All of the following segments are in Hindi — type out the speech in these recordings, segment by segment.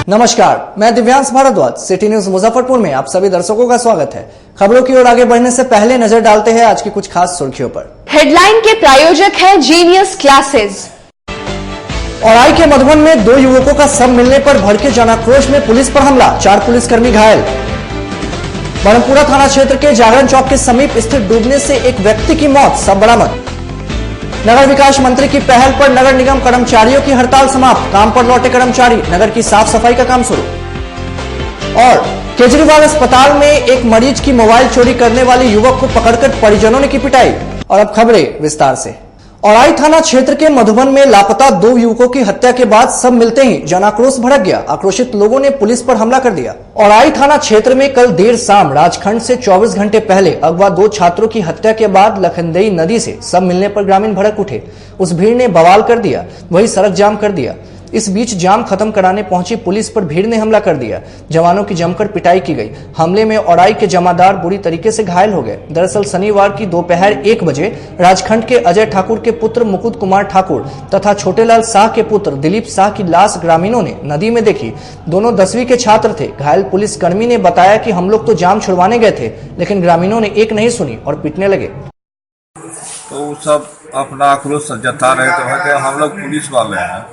नमस्कार, मैं दिव्यांश भारद्वाज, सिटी न्यूज मुजफ्फरपुर में आप सभी दर्शकों का स्वागत है। खबरों की ओर आगे बढ़ने से पहले नजर डालते हैं आज की कुछ खास सुर्खियों पर। हेडलाइन के प्रायोजक हैं जीनियस क्लासेस। औराई के मधुबन में 2 युवकों का शव मिलने पर भड़के जनाक्रोश में पुलिस पर हमला, 4 पुलिसकर्मी घायल। बरमपुरा थाना क्षेत्र के जागरण चौक के समीप स्थित डूबने से एक व्यक्ति की मौत, शव बरामद। नगर विकास मंत्री की पहल पर नगर निगम कर्मचारियों की हड़ताल समाप्त, काम पर लौटे कर्मचारी, नगर की साफ सफाई का काम शुरू। और केजरीवाल अस्पताल में एक मरीज की मोबाइल चोरी करने वाले युवक को पकड़कर परिजनों ने की पिटाई। और अब खबरें विस्तार से। औराई थाना क्षेत्र के मधुबन में लापता 2 युवकों की हत्या के बाद सब मिलते ही जनाक्रोश भड़क गया। आक्रोशित लोगों ने पुलिस पर हमला कर दिया। औराई थाना क्षेत्र में कल देर शाम राजखंड से 24 घंटे पहले अगवा 2 छात्रों की हत्या के बाद लखनदेई नदी से सब मिलने पर ग्रामीण भड़क उठे। उस भीड़ ने बवाल कर दिया, वही सड़क जाम कर दिया। इस बीच जाम खत्म कराने पहुंची पुलिस पर भीड़ ने हमला कर दिया। जवानों की जमकर पिटाई की गई। हमले में औराई के जमादार बुरी तरीके से घायल हो गए। दरअसल शनिवार की दोपहर 1 बजे राजखंड के अजय ठाकुर के पुत्र मुकुंद कुमार ठाकुर तथा छोटेलाल शाह के पुत्र दिलीप शाह की लाश ग्रामीणों ने नदी में देखी। दोनों 10वीं के छात्र थे। घायल पुलिसकर्मी ने बताया कि हम लोग तो जाम छुड़वाने गए थे, लेकिन ग्रामीणों ने एक नहीं सुनी और पीटने लगे। तो सब अपना आक्रोश जता रहे थे। हम लोग पुलिस वाले हैं,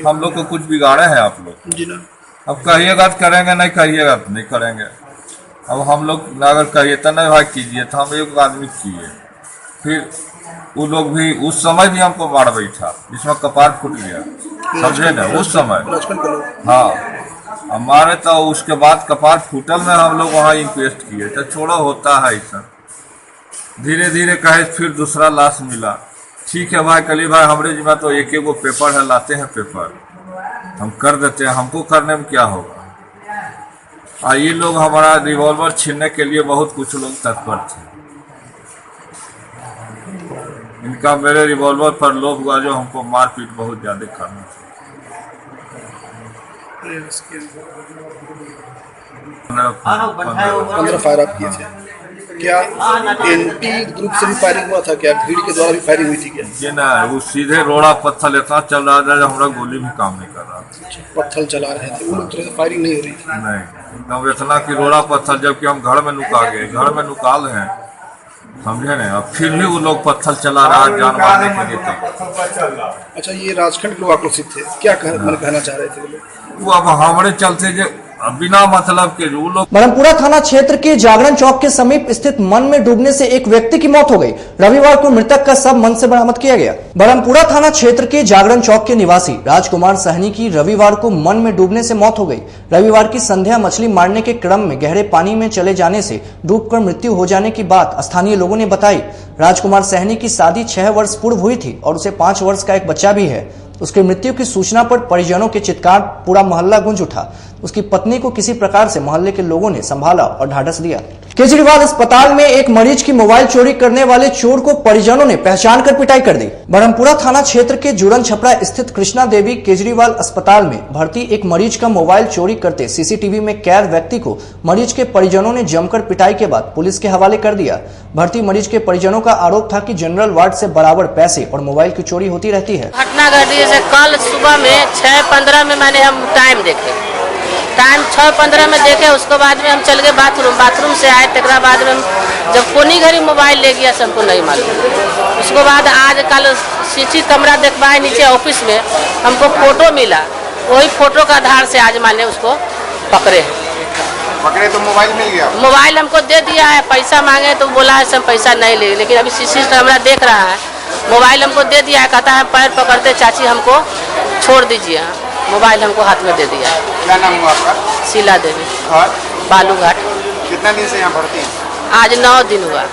हम लोग को कुछ बिगाड़े हैं आप लोग जी ना। अब कहिएगा तो करेंगे, नहीं कहिएगा तो नहीं करेंगे। अब हम लोग अगर कहिए तो नहीं भाई कीजिए, तो हम एक आदमी किए। फिर वो लोग भी उस समय भी हमको मार बैठा, जिसमें कपार फूट गया, समझे ना उस समय। हाँ, हमारे तो उसके बाद कपार फूटल में हम लोग वहाँ इंक्वेस्ट किए। तो छोड़ो, होता है ऐसा। धीरे धीरे कहे फिर दूसरा लाश मिला। ठीक है भाई, कली भाई हमारे जिम्मे तो एक गो पेपर है, लाते हैं पेपर, हम कर देते हैं, हमको करने में क्या होगा। ये लोग हमारा रिवॉल्वर छीनने के लिए बहुत कुछ लोग तत्पर थे। इनका मेरे रिवॉल्वर पर लोभ हुआ, जो हमको मारपीट बहुत ज्यादा करना था। 15 फायर आप किए थे। क्या एंटी ग्रुप से भी फायरिंग हुआ था? क्या भीड़ के द्वारा भी फायरिंग हुई थी क्या? ये ना, वो सीधे रोड़ा पत्थर इतना चल रहा था, हमारा गोली भी काम नहीं कर रहा था। पत्थर चला रहे थे, वो लोग तरह से फायरिंग नहीं हो रही थी। नहीं, एकदम इतना कि रोड़ा पत्थर, जबकि हम घर में नुका गए, घर में नुकाल हैं, समझे ना। अब फिर भी वो लोग पत्थर चला रहा, जान मारने के लिए। अच्छा, ये राजखंड के लोग आक्रोशित थे, क्या कहना चाह रहे थे वो? अब हमारे चलते जो बिना मतलब के जो लोग। बरमपुरा थाना क्षेत्र के जागरण चौक के समीप स्थित मन में डूबने से एक व्यक्ति की मौत हो गई। रविवार को मृतक का शव मन से बरामद किया गया। बरमपुरा थाना क्षेत्र के जागरण चौक के निवासी राजकुमार सहनी की रविवार को मन में डूबने से मौत हो गई। रविवार की संध्या मछली मारने के क्रम में गहरे पानी में चले जाने से डूबकर मृत्यु हो जाने की बात स्थानीय लोगों ने बताई। राजकुमार सहनी की शादी 6 वर्ष पूर्व हुई थी और उसे 5 वर्ष का एक बच्चा भी है। उसकी मृत्यु की सूचना पर परिजनों के चित्कार पूरा मोहल्ला गूंज उठा। उसकी पत्नी को किसी प्रकार से मोहल्ले के लोगों ने संभाला और ढाढ़स दिया। केजरीवाल अस्पताल में एक मरीज की मोबाइल चोरी करने वाले चोर को परिजनों ने पहचान कर पिटाई कर दी। बरमपुरा थाना क्षेत्र के जुड़न छपरा स्थित कृष्णा देवी केजरीवाल अस्पताल में भर्ती एक मरीज का मोबाइल चोरी करते सीसीटीवी में कैद व्यक्ति को मरीज के परिजनों ने जमकर पिटाई के बाद पुलिस के हवाले कर दिया। भर्ती मरीज के परिजनों का आरोप था कि जनरल वार्ड से बराबर पैसे और मोबाइल की चोरी होती रहती है। घटना घटी जैसे कल सुबह में 6:15 में मैंने हम टाइम 6:15 में देखे। उसके बाद में हम चल गए बाथरूम से आए। तकरा बाद में जब कोनी घड़ी मोबाइल ले गया से हमको नहीं मालूम। उसके बाद आज कल सीसी कैमरा देखवाए नीचे ऑफिस में, हमको फोटो मिला। वही फोटो का आधार से आज माने उसको पकड़े तो मोबाइल मिल गया। मोबाइल हमको दे दिया है। पैसा मांगे तो बोला है हम पैसा नहीं ले, लेकिन अभी सीसी कैमरा देख रहा है। मोबाइल हमको दे दिया है, कहता है पैर पकड़ते चाची हमको छोड़ दीजिए। मोबाइल हमको हाथ में दे दिया है। क्या नाम हुआ आपका? शीला देवी, और बालूघाट। कितना दिन से यहाँ भर्ती हैं? आज 9 दिन हुआ।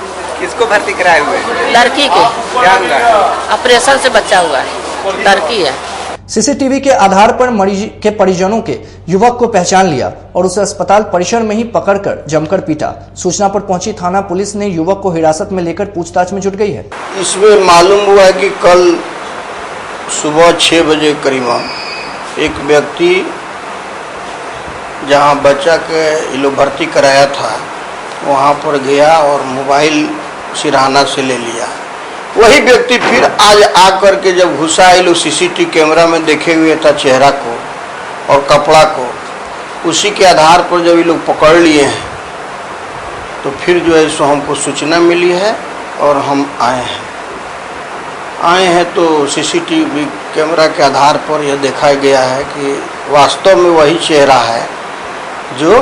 किसको भर्ती कराए हुए? लड़की के। क्या हुआ? ऑपरेशन से बच्चा हुआ है, लड़की है। सीसीटीवी के आधार पर मरीज के परिजनों के युवक को पहचान लिया और उसे अस्पताल परिसर में ही पकड़कर जमकर पीटा। सूचना पर पहुंची थाना पुलिस ने युवक को हिरासत में लेकर पूछताछ में जुट गई है। इसमें मालूम हुआ है कि कल सुबह 6 बजे करीबन एक व्यक्ति जहां बच्चा के ये लोग भर्ती कराया था वहां पर गया और मोबाइल सिरहाना से ले लिया। वही व्यक्ति फिर आज आकर के जब घुसा, ये लोग सीसीटीवी कैमरा में देखे हुए था चेहरा को और कपड़ा को, उसी के आधार पर जब ये लोग पकड़ लिए हैं तो फिर जो है सो हमको सूचना मिली है और हम आए हैं तो सीसीटीवी कैमरा के आधार पर यह देखा गया है कि वास्तव में वही चेहरा है जो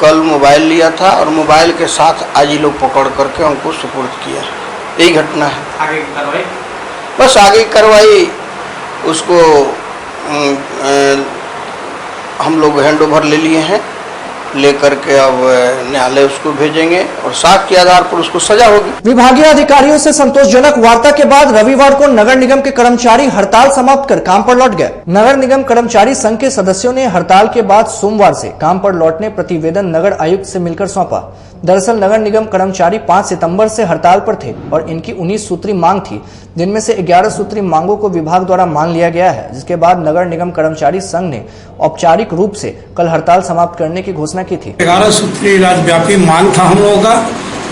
कल मोबाइल लिया था और मोबाइल के साथ आज ये लोग पकड़ करके हमको सुपुर्द किया। यही घटना है। आगे की कार्रवाई बस आगे की कार्रवाई उसको हम लोग हैंड ओवर ले लिए हैं, लेकर के अब न्यायालय उसको भेजेंगे और साक्ष्य के आधार पर उसको सजा होगी। विभागीय अधिकारियों से संतोषजनक वार्ता के बाद रविवार को नगर निगम के कर्मचारी हड़ताल समाप्त कर काम पर लौट गए। नगर निगम कर्मचारी संघ के सदस्यों ने हड़ताल के बाद सोमवार से काम पर लौटने प्रतिवेदन नगर आयुक्त से मिलकर सौंपा। दरअसल नगर निगम कर्मचारी 5 सितंबर से हड़ताल पर थे और इनकी 19 सूत्री मांग थी, जिनमें से 11 सूत्री मांगों को विभाग द्वारा मान लिया गया है, जिसके बाद नगर निगम कर्मचारी संघ ने औपचारिक रूप से कल हड़ताल समाप्त करने की घोषणा की थी। 11 सूत्री राज्यव्यापी मांग था हम लोगों का।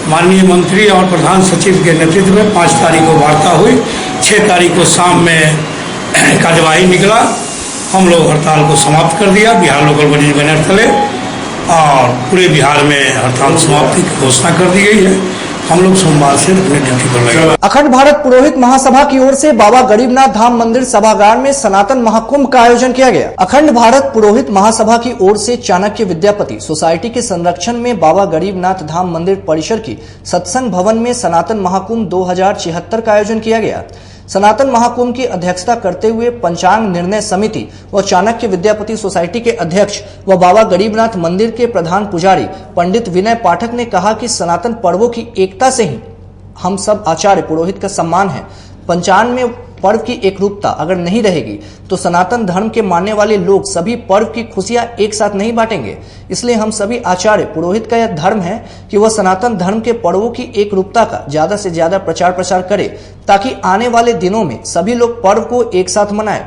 माननीय मंत्री और प्रधान सचिव के नेतृत्व में 5 तारीख को वार्ता हुई, 6 तारीख को शाम में कार्यवाही निकला। हम लोग हड़ताल को समाप्त कर दिया बिहार लोकल बॉडीज बैनर तले और पूरे बिहार में हड़ताल समाप्ति की घोषणा कर दी गई है। हम लोग सोमवार से अपने ड्यूटी पर लगे। अखंड भारत पुरोहित महासभा की ओर से बाबा गरीबनाथ धाम मंदिर सभागार में सनातन महाकुंभ का आयोजन किया गया। अखंड भारत पुरोहित महासभा की ओर से चाणक्य विद्यापति सोसाइटी के संरक्षण में बाबा गरीबनाथ धाम मंदिर परिसर की सत्संग भवन में सनातन महाकुंभ 2076 का आयोजन किया गया। सनातन महाकुंभ की अध्यक्षता करते हुए पंचांग निर्णय समिति व चाणक्य विद्यापति सोसाइटी के अध्यक्ष व बाबा गरीबनाथ मंदिर के प्रधान पुजारी पंडित विनय पाठक ने कहा कि सनातन पर्वों की एकता से ही हम सब आचार्य पुरोहित का सम्मान है। पंचांग में पर्व की एक रूपता अगर नहीं रहेगी तो सनातन धर्म के मानने वाले लोग सभी पर्व की खुशियां एक साथ नहीं बांटेंगे। इसलिए हम सभी आचार्य पुरोहित का यह धर्म है कि वह सनातन धर्म के पर्वों की एक रूपता का ज्यादा से ज्यादा प्रचार प्रसार करे, ताकि आने वाले दिनों में सभी लोग पर्व को एक साथ मनाएं।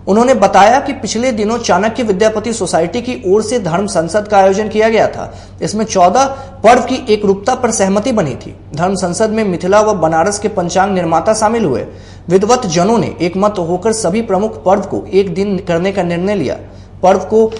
उन्होंने बताया कि पिछले दिनों चाणक्य विद्यापति सोसाइटी की ओर से धर्म संसद का आयोजन किया गया था। इसमें 14 पर्व की एक रूपता पर सहमति बनी थी। धर्म संसद में मिथिला व बनारस के पंचांग निर्माता शामिल हुए। विद्वत जनों ने एकमत होकर सभी प्रमुख पर्व को एक दिन करने का निर्णय लिया। पर्व को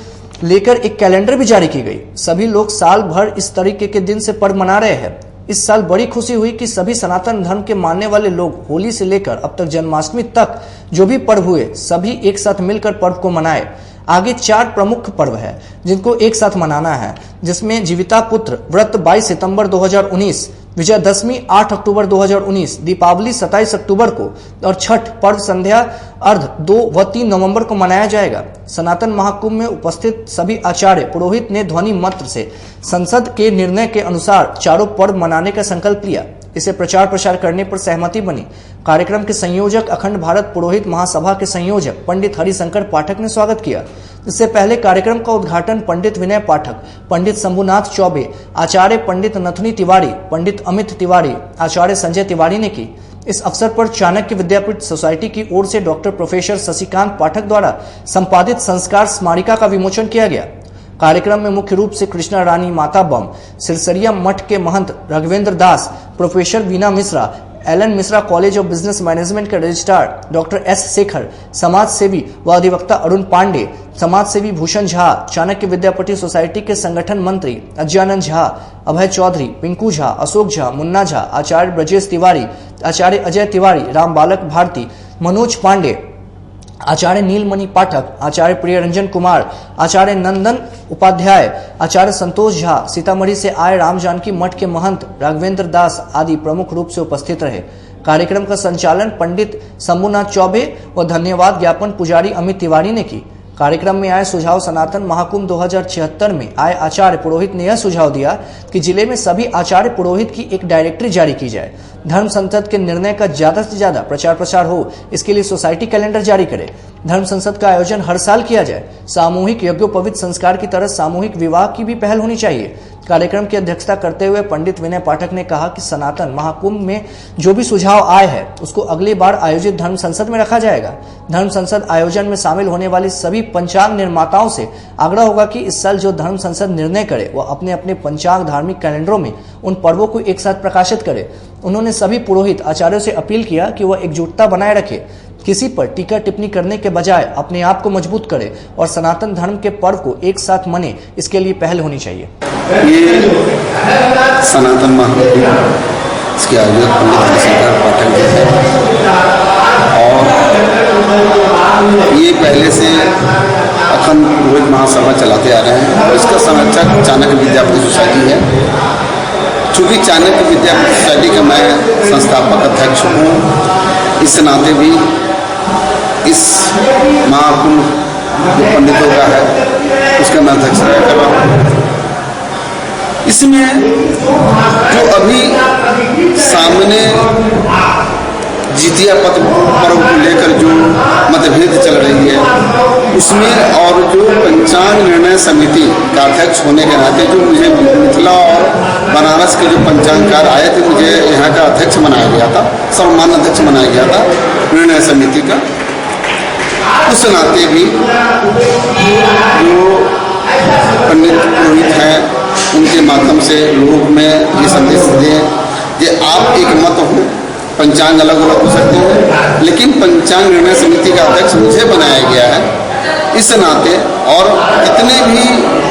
लेकर एक कैलेंडर भी जारी की गई। सभी लोग साल भर इस तरीके के दिन से पर्व मना रहे हैं। इस साल बड़ी खुशी हुई कि सभी सनातन धर्म के मानने वाले लोग होली से लेकर अब तक जन्माष्टमी तक जो भी पर्व हुए सभी एक साथ मिलकर पर्व को मनाए। आगे 4 प्रमुख पर्व है जिनको एक साथ मनाना है, जिसमें जीविता पुत्र व्रत 22 सितंबर 2019, विजयदशमी 8 अक्टूबर 2019, दीपावली 27 अक्टूबर को और छठ पर्व संध्या अर्ध 2 व 3 नवंबर को मनाया जाएगा। सनातन महाकुंभ में उपस्थित सभी आचार्य पुरोहित ने ध्वनि मंत्र से संसद के निर्णय के अनुसार चारों पर्व मनाने का संकल्प लिया। इसे प्रचार प्रसार करने पर सहमति बनी। कार्यक्रम के संयोजक अखंड भारत पुरोहित महासभा के संयोजक पंडित हरिशंकर पाठक ने स्वागत किया। इससे पहले कार्यक्रम का उद्घाटन पंडित विनय पाठक, पंडित शंभुनाथ चौबे, आचार्य पंडित नथुनी तिवारी, पंडित अमित तिवारी, आचार्य संजय तिवारी ने की। इस अवसर पर चाणक्य विद्यापीठ सोसाइटी की ओर से डॉक्टर प्रोफेसर शशिकांत पाठक द्वारा संपादित संस्कार स्मारिका का विमोचन किया गया। कार्यक्रम में मुख्य रूप से कृष्णा रानी माता बम, सिरसरिया मठ के महंत Raghvendra Das, professor Veena Mishra, L N Mishra college of business management के रजिस्ट्रार डॉक्टर एस शेखर, समाज सेवी व अधिवक्ता अरुण पांडे, समाज सेवी भूषण झा, चाणक्य विद्यापति सोसाइटी के संगठन मंत्री अज्ञानंद झा, अभय चौधरी, पिंकू झा, अशोक झा, मुन्ना झा, आचार्य ब्रजेश तिवारी, आचार्य अजय तिवारी, राम बालक भारती, मनोज पांडे, आचार्य नीलमणि पाठक, आचार्य प्रियरंजन कुमार, आचार्य नंदन उपाध्याय, आचार्य संतोष झा, सीतामढ़ी से आए राम जानकी मठ के महंत राघवेंद्र दास आदि प्रमुख रूप से उपस्थित रहे। कार्यक्रम का संचालन पंडित शंभुनाथ चौबे व धन्यवाद ज्ञापन पुजारी अमित तिवारी ने की। कार्यक्रम में आए सुझाव सनातन महाकुंभ 2076 में आए आचार्य पुरोहित ने यह सुझाव दिया कि जिले में सभी आचार्य पुरोहित की एक डायरेक्टरी जारी की जाए। धर्म संसद के निर्णय का ज्यादा से ज्यादा प्रचार प्रसार हो, इसके लिए सोसाइटी कैलेंडर जारी करे। धर्म संसद का आयोजन हर साल किया जाए। सामूहिक यज्ञोपवीत संस्कार की तरह सामूहिक विवाह की भी पहल होनी चाहिए। कार्यक्रम की अध्यक्षता करते हुए पंडित विनय पाठक ने कहा कि सनातन महाकुंभ में जो भी सुझाव आए हैं उसको अगली बार आयोजित धर्म संसद में रखा जाएगा। धर्म संसद आयोजन में शामिल होने वाले सभी पंचांग निर्माताओं से आग्रह होगा कि इस साल जो धर्म संसद निर्णय करे वह अपने अपने पंचांग धार्मिक कैलेंडरों में उन पर्वों को एक साथ प्रकाशित करे। उन्होंने सभी पुरोहित आचार्यों से अपील किया कि वह एकजुटता बनाए रखे किसी पर टीका टिप्पणी करने के बजाय अपने आप को मजबूत करे और सनातन धर्म के पर्व को एक साथ मने, इसके लिए पहल होनी चाहिए। ये सनातन महाकुंभ इसके आयोजक पंडित शंकर पाठक जी हैं और ये पहले से अखंड पुरोहित महासभा चलाते आ रहे हैं और इसका संरक्षक चाणक्य विद्यापति सोसाइटी है। चूँकि चाणक्य विद्यापति सोसाइटी का मैं संस्थापक अध्यक्ष हूँ, इस नाते भी इस महाकुंभ जो पंडितों का है उसका मैं अध्यक्ष कर रहा हूँ। इसमें जो अभी सामने जितिया पर्व को लेकर जो मतभेद चल रही है उसमें और जो पंचांग निर्णय समिति का अध्यक्ष होने के नाते जो मुझे मिथिला और बनारस के जो पंचांगकार आए थे, मुझे यहाँ का अध्यक्ष बनाया गया था, सर्वमान्य अध्यक्ष बनाया गया था निर्णय समिति का। उस नाते भी जो पंडित पुरोहित हैं उनके माध्यम से लोग में ये संदेश दें कि आप एक मत हो, पंचांग अलग अलग हो सकते हैं, लेकिन पंचांग निर्णय समिति का अध्यक्ष मुझे बनाया गया है। इस नाते और जितने भी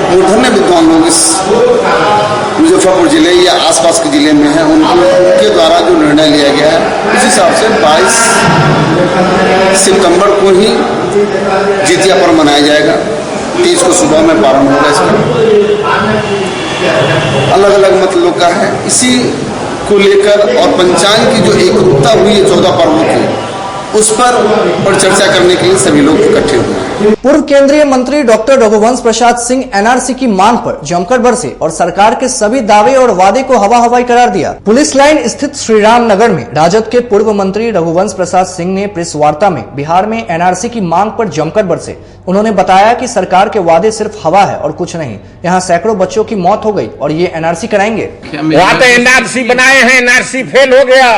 मूर्धन्य विद्वान लोग इस मुजफ्फरपुर जिले या आसपास के जिले में हैं उनके द्वारा जो निर्णय लिया गया है उस हिसाब से 22 सितंबर को ही जितिया पर्व मनाया जाएगा। 30 को सुबह में प्रारंभ होगा। इसका अलग अलग मत लोग का है, इसी को लेकर और पंचांग की जो एकरूपता हुई है 14 पर्वों की उस पर चर्चा करने के लिए सभी लोग इकट्ठे हुए हैं। पूर्व केंद्रीय मंत्री डॉक्टर रघुवंश प्रसाद सिंह एनआरसी की मांग पर जमकर बरसे और सरकार के सभी दावे और वादे को हवा हवाई करार दिया। पुलिस लाइन स्थित श्रीराम नगर में राजद के पूर्व मंत्री रघुवंश प्रसाद सिंह ने प्रेस वार्ता में बिहार में एनआरसी की मांग पर जमकर बरसे। उन्होंने बताया कि सरकार के वादे सिर्फ हवा है और कुछ नहीं। यहाँ सैकड़ों बच्चों की मौत हो गई और ये एनआरसी कराएंगे। वहाँ तो एनआरसी बनाए हैं, एनआरसी फेल हो गया।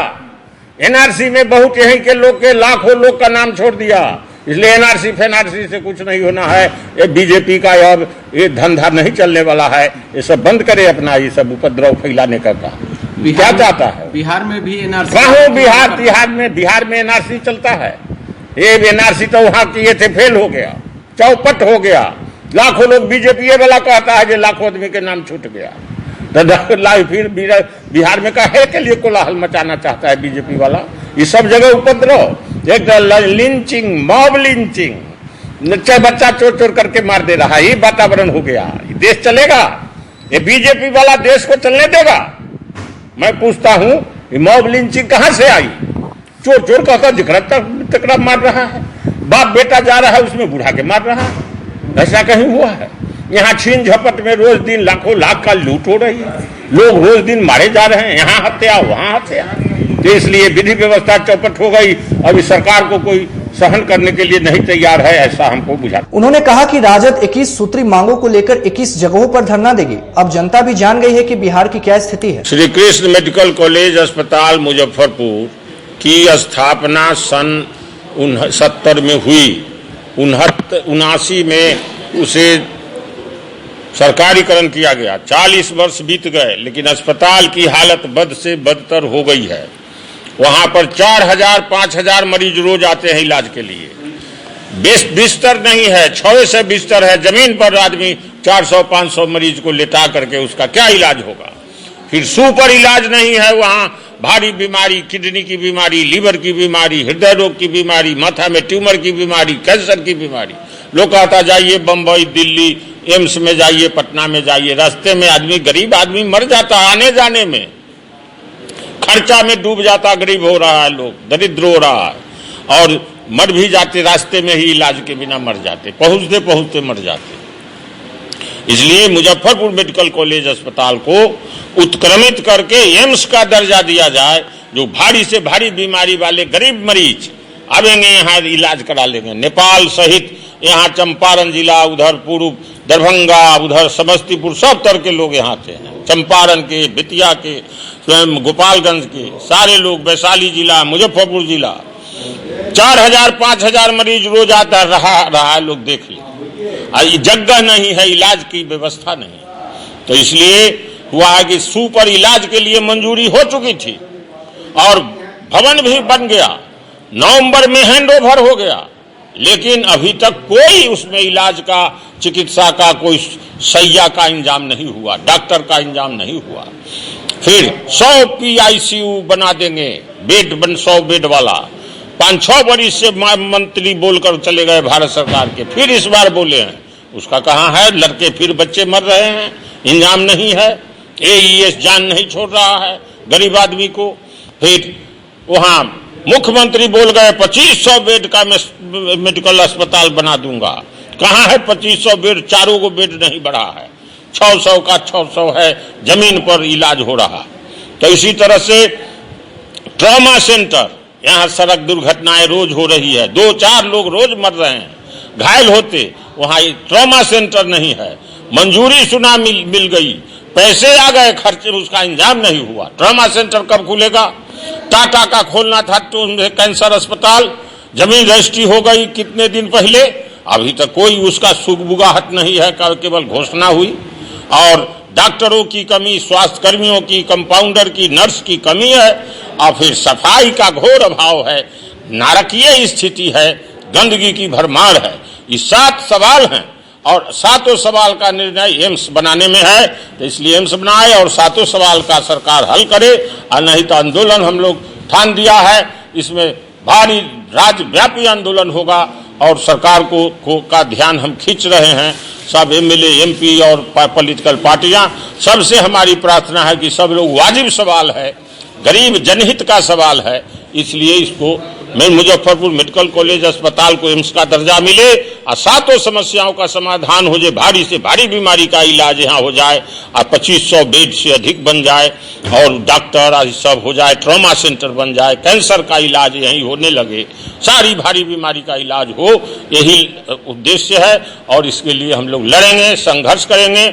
एनआरसी में बहुत यहीं के लोग के लाखों लोग का नाम छोड़ दिया, इसलिए एनआरसी फेनआरसी से कुछ नहीं होना है। ये बीजेपी का अब ये धंधा नहीं चलने वाला है, ये सब बंद करे अपना ये सब उपद्रव फैलाने का काम। क्या चाहता है बिहार में भी एनआरसी? बिहार में एनआरसी चलता है। ये एनआरसी तो वहाँ किए थे, फेल हो गया, चौपट हो गया। लाखों लोग बीजेपी वाला कहता है कि लाखों आदमी के नाम छूट गया। फिर बिहार में काहे के लिए कोलाहल मचाना चाहता है बीजेपी वाला? ये सब जगह उपद्रव, एक लिंचिंग, मॉब लिंचिंग, बच्चा चोर चोर करके मार दे रहा है। ये वातावरण हो गया, ये देश चलेगा? ये बीजेपी वाला देश को चलने देगा? मैं पूछता हूँ, ये मॉब लिंचिंग कहाँ से आई? चोर चोर कहकर जिकड़ा मार रहा है, बाप बेटा जा रहा है उसमें बुढ़ा के मार रहा है। ऐसा कहीं हुआ है? यहाँ छीन झपट में रोज दिन लाखों लाख का लूट हो रही है, लोग रोज दिन मारे जा रहे हैं, यहाँ हत्या वहाँ हत्या। तो इसलिए विधि व्यवस्था चौपट हो गई। अभी सरकार को कोई सहन करने के लिए नहीं तैयार है, ऐसा हमको बुझाता। उन्होंने कहा कि राजद 21 सूत्री मांगों को लेकर 21 जगहों पर धरना देगी। अब जनता भी जान गई है कि बिहार की क्या स्थिति है। श्री कृष्ण मेडिकल कॉलेज अस्पताल मुजफ्फरपुर की स्थापना सन 70 में हुई। 79 में उसे सरकारीकरण किया गया। 40 वर्ष बीत गए, लेकिन अस्पताल की हालत बद से बदतर हो गई है। वहां पर 4000-5000 मरीज रोज आते हैं इलाज के लिए। बिस्तर नहीं है, 6 से बिस्तर है, जमीन पर आदमी 400-500 मरीज को लेटा करके उसका क्या इलाज होगा? फिर सुपर इलाज नहीं है वहां। भारी बीमारी, किडनी की बीमारी, लीवर की बीमारी, हृदय रोग की बीमारी, माथा में ट्यूमर की बीमारी, कैंसर की बीमारी। लोग कहता जाइए बम्बई, दिल्ली, एम्स में जाइए, पटना में जाइए, रास्ते में आदमी, गरीब आदमी मर जाता, आने जाने में खर्चा में डूब जाता, गरीब हो रहा है, लोग दरिद्र हो रहा है और मर भी जाते, रास्ते में ही इलाज के बिना मर जाते, पहुंचते पहुंचते मर जाते। इसलिए मुजफ्फरपुर मेडिकल कॉलेज अस्पताल को उत्क्रमित करके एम्स का दर्जा दिया जाए, जो भारी से भारी बीमारी वाले गरीब मरीज आवेंगे यहाँ इलाज करा लेंगे। नेपाल सहित यहाँ चंपारण जिला, उधर पूर्व दरभंगा, उधर समस्तीपुर, सब तरह के लोग यहाँ आते हैं। चंपारण के, बेतिया के, गोपालगंज के सारे लोग, वैशाली जिला, मुजफ्फरपुर जिला, 4000-5000 मरीज रोज आता रहा है, लोग देख ले। जगह नहीं है, इलाज की व्यवस्था नहीं, तो इसलिए हुआ है कि सुपर इलाज के लिए मंजूरी हो चुकी थी और भवन भी बन गया। नवंबर में हैंड ओवर हो गया, लेकिन अभी तक कोई उसमें इलाज का, चिकित्सा का, कोई सैया का इंतजाम नहीं हुआ, डॉक्टर का इंतजाम नहीं हुआ। फिर 100 PICU बना देंगे, बेड 100 बेड वाला। 5-6 बरिस से मंत्री बोलकर चले गए भारत सरकार के, फिर इस बार बोले हैं, उसका कहाँ है? लड़के फिर बच्चे मर रहे हैं, इंतजाम नहीं है। AES जान नहीं छोड़ रहा है गरीब आदमी को। फिर वहां मुख्यमंत्री बोल गए 2500 बेड का मेडिकल अस्पताल बना दूंगा। कहाँ है 2500 बेड? 4 गो बेड नहीं बढ़ा है, 600 का 600 है, जमीन पर इलाज हो रहा। तो इसी तरह से ट्रॉमा सेंटर, यहाँ सड़क दुर्घटनाएं रोज हो रही है, 2-4 लोग रोज मर रहे हैं, घायल होते, वहां ट्रॉमा सेंटर नहीं है। मंजूरी सुना मिल गई, पैसे आ गए, खर्चे, उसका इंतजाम नहीं हुआ। ट्रॉमा सेंटर कब खुलेगा? टाटा का खोलना था तो कैंसर अस्पताल, जमीन रजिस्ट्री हो गई कितने दिन पहले, अभी तक कोई उसका सुगबुगाहट नहीं है, केवल घोषणा हुई। और डॉक्टरों की कमी, स्वास्थ्य कर्मियों की, कंपाउंडर की, नर्स की कमी है, और फिर सफाई का घोर अभाव है, नारकीय स्थिति है, गंदगी की भरमार है। ये 7 सवाल हैं और 7 सवाल का निर्णय एम्स बनाने में है, तो इसलिए एम्स बनाए और 7 सवाल का सरकार हल करे, और नहीं तो आंदोलन हम लोग ठान दिया है। इसमें भारी राज्यव्यापी आंदोलन होगा और सरकार का ध्यान हम खींच रहे हैं। सब MLA, MP और पॉलिटिकल पार्टियां, सबसे हमारी प्रार्थना है कि सब लोग, वाजिब सवाल है, गरीब जनहित का सवाल है, इसलिए इसको मुजफ्फरपुर मेडिकल कॉलेज अस्पताल को एम्स का दर्जा मिले और 7 समस्याओं का समाधान हो जाए, भारी से भारी बीमारी का इलाज यहाँ हो जाए और 2500 बेड से अधिक बन जाए और डॉक्टर सब हो जाए, ट्रॉमा सेंटर बन जाए, कैंसर का इलाज यहीं होने लगे, सारी भारी बीमारी का इलाज हो, यही उद्देश्य है। और इसके लिए हम लोग लड़ेंगे, संघर्ष करेंगे।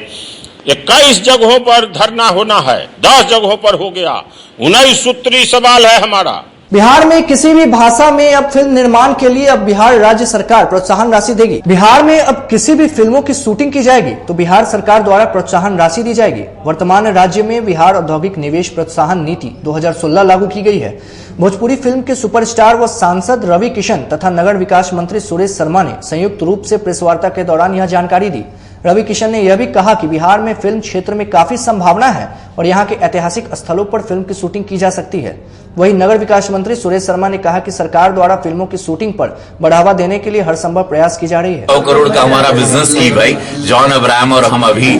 21 जगहों पर धरना होना है, 10 जगहों पर हो गया, 19 सूत्री सवाल है हमारा। बिहार में किसी भी भाषा में अब फिल्म निर्माण के लिए अब बिहार राज्य सरकार प्रोत्साहन राशि देगी। बिहार में अब किसी भी फिल्मों की शूटिंग की जाएगी तो बिहार सरकार द्वारा प्रोत्साहन राशि दी जाएगी। वर्तमान राज्य में बिहार औद्योगिक निवेश प्रोत्साहन नीति 2016 लागू की गई है। भोजपुरी फिल्म के सुपरस्टार व सांसद रवि किशन तथा नगर विकास मंत्री सुरेश शर्मा ने संयुक्त रूप से प्रेस वार्ता के दौरान यह जानकारी दी। रवि किशन ने यह भी कहा कि बिहार में फिल्म क्षेत्र में काफी संभावना है और यहाँ के ऐतिहासिक स्थलों पर फिल्म की शूटिंग की जा सकती है। वहीं नगर विकास मंत्री सुरेश शर्मा ने कहा कि सरकार द्वारा फिल्मों की शूटिंग पर बढ़ावा देने के लिए हर संभव प्रयास की जा रही है। 100 करोड़ का हमारा बिजनेस की भाई जॉन अब्राहम और हम अभी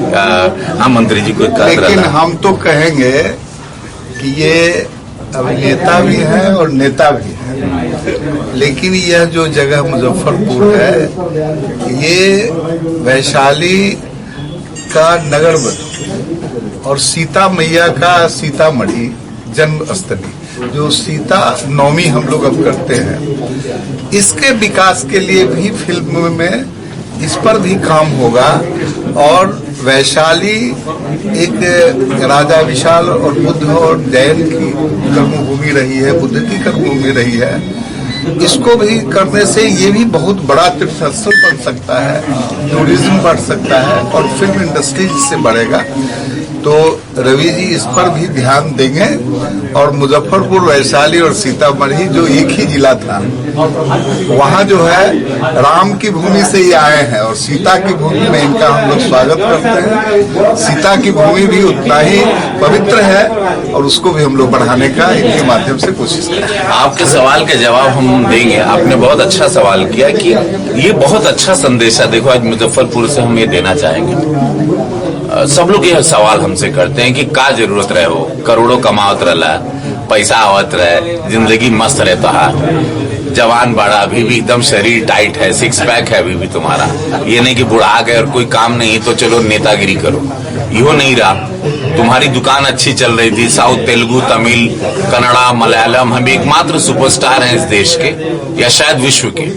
हम मंत्री जी को, लेकिन हम तो कहेंगे कि ये अभिनेता भी है और नेता भी है, लेकिन यह जो जगह मुजफ्फरपुर है ये वैशाली का नगर और सीता मैया का सीतामढ़ी जन्म स्थली, जो सीता नवमी हम लोग अब करते हैं, इसके विकास के लिए भी फिल्म में इस पर भी काम होगा। और वैशाली एक राजा विशाल और बुद्ध और जैन की कर्मभूमि रही है, बुद्ध की कर्मभूमि रही है, इसको भी करने से ये भी बहुत बड़ा तीर्थस्थल बन सकता है, टूरिज्म बढ़ सकता है और फिल्म इंडस्ट्री इससे बढ़ेगा। तो रवि जी इस पर भी ध्यान देंगे और मुजफ्फरपुर, वैशाली और सीतामढ़ी जो एक ही जिला था, वहाँ जो है राम की भूमि से ये आए हैं और सीता की भूमि में इनका हम लोग स्वागत करते हैं। सीता की भूमि भी उतना ही पवित्र है और उसको भी हम लोग बढ़ाने का इनके माध्यम से कोशिश करें। आपके सवाल के जवाब हम देंगे। आपने बहुत अच्छा सवाल किया कि ये बहुत अच्छा संदेश है। देखो आज मुजफ्फरपुर से हम ये देना चाहेंगे। सब लोग ये सवाल हमसे करते हैं कि का जरूरत रहे हो, करोड़ों कमावत रहला, पैसा आवत रहे, जिंदगी मस्त रहता है, जवान बड़ा, अभी भी एकदम शरीर टाइट है, 6 पैक है अभी भी तुम्हारा, ये नहीं कि बुढ़ा गए और कोई काम नहीं तो चलो नेतागिरी करो, यो नहीं रहा। तुम्हारी दुकान अच्छी चल रही थी, साउथ, तेलुगु, तमिल, कन्नड़ा, मलयालम, हम एकमात्र सुपरस्टार हैं इस देश के या शायद विश्व के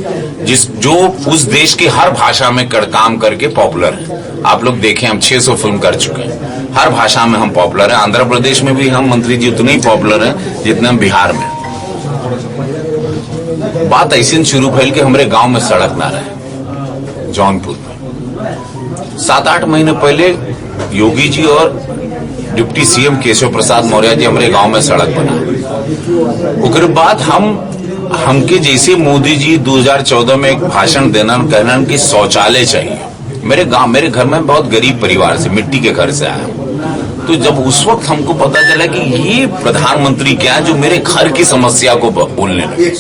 जो उस देश की हर भाषा में काम करके पॉपुलर है। आप लोग देखें, हम 600 फिल्म कर चुके हैं, हर भाषा में हम पॉपुलर हैं। आंध्र प्रदेश में भी हम मंत्री जी उतने ही पॉपुलर हैं जितने हम बिहार में। बात ऐसी शुरू फैल के हमारे गांव में सड़क ना रहे। जौनपुर में 7-8 महीने पहले योगी जी और डिप्टी CM केशव प्रसाद मौर्य जी हमारे गांव में सड़क बना। उसके बाद हम हमके जैसे मोदी जी 2014 में एक भाषण देना कहना कि शौचालय चाहिए। मेरे घर में बहुत गरीब परिवार से, मिट्टी के घर से आया, तो जब उस वक्त हमको पता चला कि ये प्रधानमंत्री क्या है जो मेरे घर की समस्या को बोलने लगे।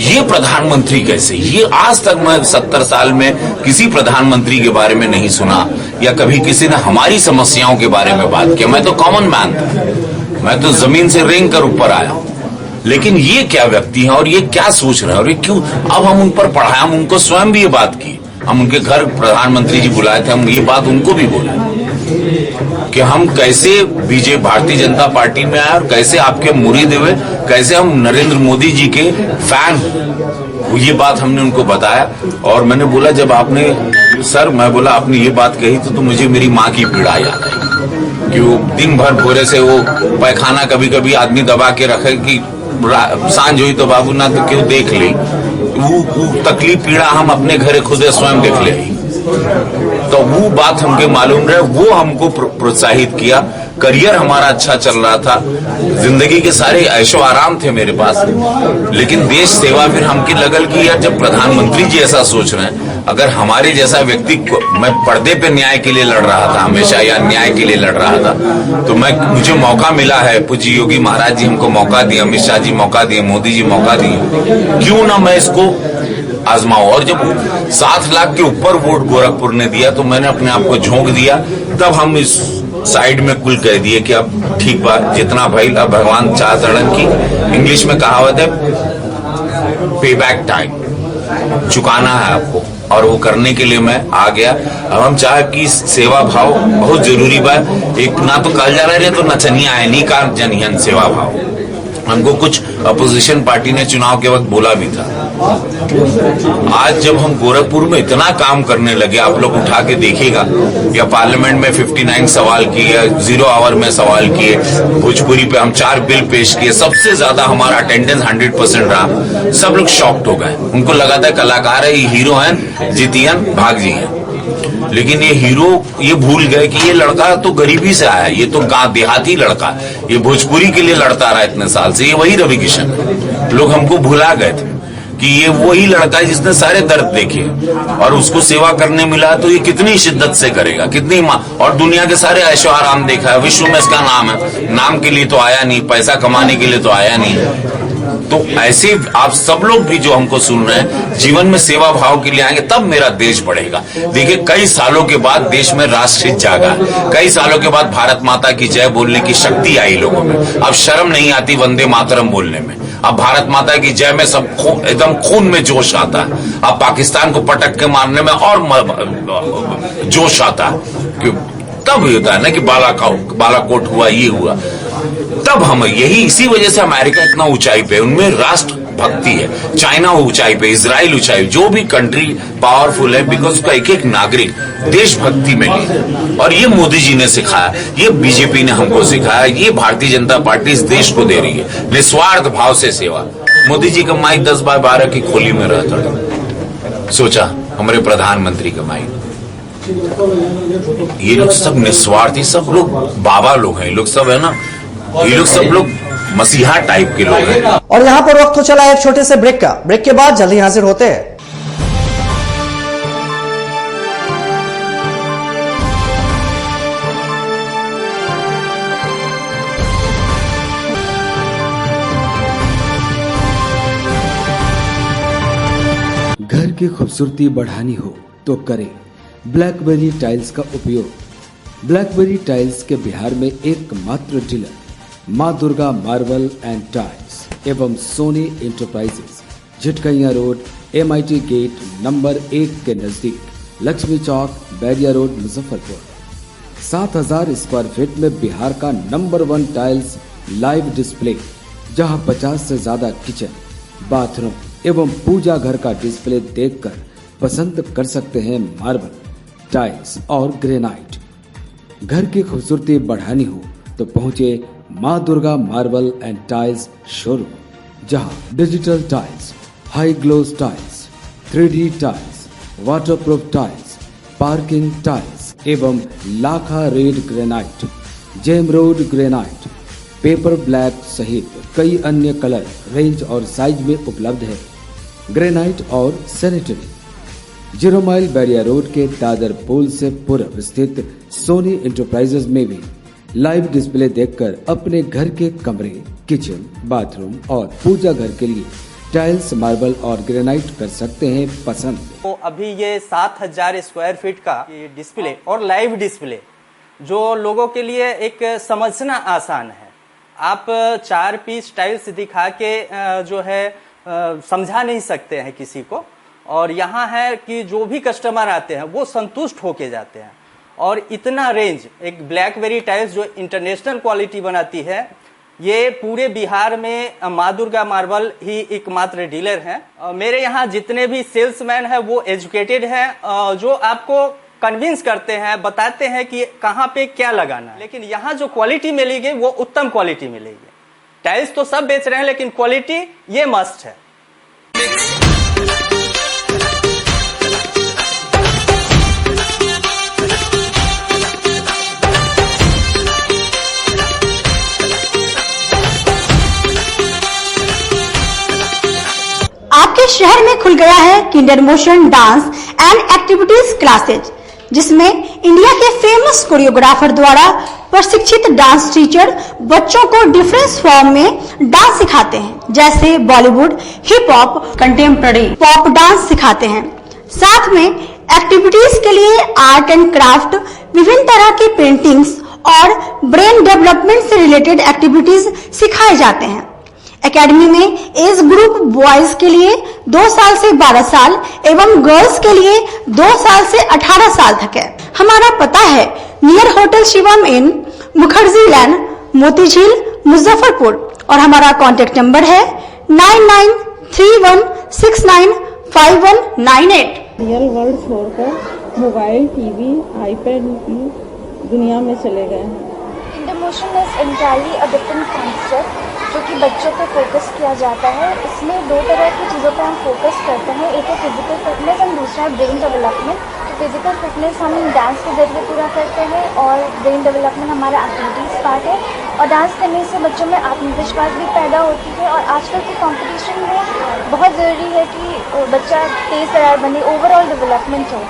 ये प्रधानमंत्री कैसे, ये आज तक मैं 70 साल में किसी प्रधानमंत्री के बारे में नहीं सुना या कभी किसी ने हमारी समस्याओं के बारे में बात किया। मैं तो कॉमन मैन था, मैं तो जमीन से रेंग कर ऊपर आया, लेकिन ये क्या व्यक्ति है और ये क्या सोच रहे हैं और ये क्यों। अब हम उन पर पढ़ाए, हम उनको स्वयं भी ये बात की, हम उनके घर प्रधानमंत्री जी बुलाए थे, हम ये बात उनको भी बोले कि हम कैसे बीजेपी भारतीय जनता पार्टी में आए और कैसे आपके मुरीद हुए, कैसे हम नरेंद्र मोदी जी के फैन। ये बात हमने उनको बताया और मैंने बोला जब आपने सर, मैं बोला आपने ये बात कही तो मुझे मेरी माँ की पीड़ा याद आई कि वो दिन भर भोरे से वो पैखाना कभी कभी आदमी दबा के रखे कि सांझ हुई तो बाबू ना तो क्यों देख ली, वो तकलीफ पीड़ा हम अपने घरे खुद स्वयं देख ले। तो वो बात हमके मालूम रहे, वो हमको प्रोत्साहित किया। करियर हमारा अच्छा चल रहा था, जिंदगी के सारे ऐशो आराम थे मेरे पास, लेकिन देश सेवा फिर हमके लगल कि यार जब प्रधानमंत्री जी ऐसा सोच रहे हैं, अगर हमारे जैसा व्यक्ति, मैं पर्दे पे न्याय के लिए लड़ रहा था हमेशा या न्याय के लिए लड़ रहा था, तो मुझे मौका मिला है, पूज्य योगी महाराज जी हमको मौका दिया, अमित शाह जी मौका दिए, मोदी जी मौका दिए, क्यों ना मैं इसको आजमाओ। और जब 7 लाख के ऊपर वोट गोरखपुर ने दिया तो मैंने अपने आप को झोंक दिया, तब हम इस साइड में कुल कह दिए कि अब ठीक बात, जितना भाई अब भगवान चाह तड़न की इंग्लिश में कहावत है, पे बैक टाइम, चुकाना है आपको, और वो करने के लिए मैं आ गया। अब हम चाहे कि सेवा भाव बहुत जरूरी बा, एक ना तो कल जा रहे तो नचनिया है नहीं का जनियन सेवा भाव, हमको कुछ अपोजिशन पार्टी ने चुनाव के वक्त बोला भी था। आज जब हम गोरखपुर में इतना काम करने लगे, आप लोग उठा के देखिएगा, या पार्लियामेंट में 59 सवाल किए, 0 आवर में सवाल किए, भोजपुरी पे हम 4 बिल पेश किए, सबसे ज्यादा हमारा अटेंडेंस 100% रहा। सब लोग शॉक्ड हो गए, उनको लगा था कलाकार है, ये हीरो हैं, जीतियन भाग जी हैं, लेकिन ये हीरो ये भूल गए कि ये लड़का तो गरीबी से आया, ये तो गांव देहाती लड़का, ये भोजपुरी के लिए लड़ता रहा इतने साल से, ये वही रवि किशन। लोग हमको भुला गए थे कि ये वही लड़का है जिसने सारे दर्द देखे और उसको सेवा करने मिला, तो ये कितनी शिद्दत से करेगा, कितनी और दुनिया के सारे ऐशो आराम देखा है, विश्व में इसका नाम है, नाम के लिए तो आया नहीं, पैसा कमाने के लिए तो आया नहीं। तो ऐसे आप सब लोग भी जो हमको सुन रहे हैं, जीवन में सेवा भाव के लिए आएंगे तब मेरा देश बढ़ेगा। देखिए कई सालों के बाद देश में राष्ट्रहित जागा, कई सालों के बाद भारत माता की जय बोलने की शक्ति आई लोगों में, अब शर्म नहीं आती वंदे मातरम बोलने में, अब भारत माता की जय में सब एकदम खून में जोश आता है, अब पाकिस्तान को पटक के मारने में और जोश आता है। तब होता है ना कि बालाकोट हुआ, ये हुआ, तब हम यही इसी वजह से अमेरिका इतना ऊंचाई पे, उनमें राष्ट्र भक्ति है, चाइना ऊंचाई पे, इजराइल ऊंचाई, जो भी कंट्री पावरफुल है, बिकॉज उसका एक एक नागरिक देशभक्ति में ली। और ये मोदी जी ने सिखाया, ये बीजेपी ने हमको सिखाया, ये भारतीय जनता पार्टी इस देश को दे रही है निस्वार्थ भाव से सेवा। मोदी जी का माई 10x12 की खोली में रहता था, सोचा हमारे प्रधानमंत्री का माई, ये लोग सब निस्वार्थी, सब लोग बाबा लोग हैं, ये लोग सब है ना, ये लोग सब लोग मसीहा टाइप के लोग हैं। और यहाँ पर वक्त तो चला एक छोटे से ब्रेक का, ब्रेक के बाद जल्दी हाजिर होते हैं। घर की खूबसूरती बढ़ानी हो तो करें ब्लैकबेरी टाइल्स का उपयोग। ब्लैकबेरी टाइल्स के बिहार में एकमात्र डीलर माँ दुर्गा मार्बल एंड टाइल्स एवं Soni enterprises, Jhitkaiya road, MIT gate number 1 के नजदीक, Laxmi Chowk, Bairiya road, Muzaffarpur. 7000 square feet में बिहार का नंबर 1 टाइल्स लाइव डिस्प्ले, जहां 50 से ज्यादा किचन, बाथरूम एवं पूजा घर का डिस्प्ले देखकर पसंद कर सकते हैं मार्बल, टाइल्स और ग्रेनाइट। घर की खूबसूरती बढ़ानी हो तो पहुंचे Maa Durga marble and tiles showroom, जहां digital tiles, high gloss tiles, 3D tiles, waterproof tiles, parking tiles एवं लाखा रेड ग्रेनाइट, जेम रोड ग्रेनाइट, पेपर ब्लैक सहित कई अन्य कलर, रेंज और साइज में उपलब्ध है। ग्रेनाइट और सैनिटरी 0 माइल बैरिया रोड के दादर पुल से पूर्व स्थित सोनी इंटरप्राइजेज में भी लाइव डिस्प्ले देखकर अपने घर के कमरे, किचन, बाथरूम और पूजा घर के लिए टाइल्स, मार्बल और ग्रेनाइट कर सकते हैं पसंद। तो अभी ये 7000 स्क्वायर फीट का डिस्प्ले और लाइव डिस्प्ले जो लोगों के लिए एक समझना आसान है। आप 4 पीस टाइल्स दिखा के जो है समझा नहीं सकते हैं किसी को, और यहाँ है कि जो भी कस्टमर आते हैं वो संतुष्ट होके जाते हैं। और इतना रेंज, एक ब्लैकबेरी टाइल्स जो इंटरनेशनल क्वालिटी बनाती है, ये पूरे बिहार में माँ दुर्गा मार्बल ही एकमात्र डीलर हैं। मेरे यहाँ जितने भी सेल्समैन हैं वो एजुकेटेड हैं, जो आपको कन्विंस करते हैं, बताते हैं कि कहाँ पे क्या लगाना है। लेकिन यहाँ जो क्वालिटी मिलेगी वो उत्तम क्वालिटी मिलेगी। टाइल्स तो सब बेच रहे हैं लेकिन क्वालिटी ये मस्ट है। आपके शहर में खुल गया है Kinder motion dance and activities classes, जिसमें इंडिया के फेमस कोरियोग्राफर द्वारा प्रशिक्षित डांस टीचर बच्चों को डिफरेंस फॉर्म में डांस सिखाते हैं, जैसे Bollywood, hip hop, contemporary pop dance सिखाते हैं। साथ में एक्टिविटीज के लिए आर्ट एंड क्राफ्ट, विभिन्न तरह की पेंटिंग्स और ब्रेन डेवलपमेंट से रिलेटेड एक्टिविटीज सिखाए जाते हैं। एकेडमी में एज ग्रुप बॉयज के लिए 2 साल से 12 साल एवं गर्ल्स के लिए 2 साल से 18 साल तक है। हमारा पता है नियर होटल शिवम इन मुखर्जी लैंड, मोतीझील, मुजफ्फरपुर, और हमारा कॉन्टेक्ट नंबर है 9931695198। रियल वर्ल्ड छोड़कर मोबाइल, टीवी, आईपैड की दुनिया में चले गए हैं। Kinder motion is entirely a different concept जो कि बच्चों पे फोकस किया जाता है। इसमें 2 तरह की चीज़ों पर हम फोकस करते हैं, एक है फिजिकल फिटनेस और दूसरा है ब्रेन डेवलपमेंट। तो फिजिकल फिटनेस हम डांस के जरिए पूरा करते हैं और ब्रेन डेवलपमेंट हमारा एक्टिविटीज़ पार्ट है। और डांस करने से बच्चों में आत्मविश्वास भी पैदा होती है, और आजकल के कंपटीशन में बहुत ज़रूरी है कि बच्चा तेज़ तैयार बने, ओवरऑल डेवलपमेंट हो।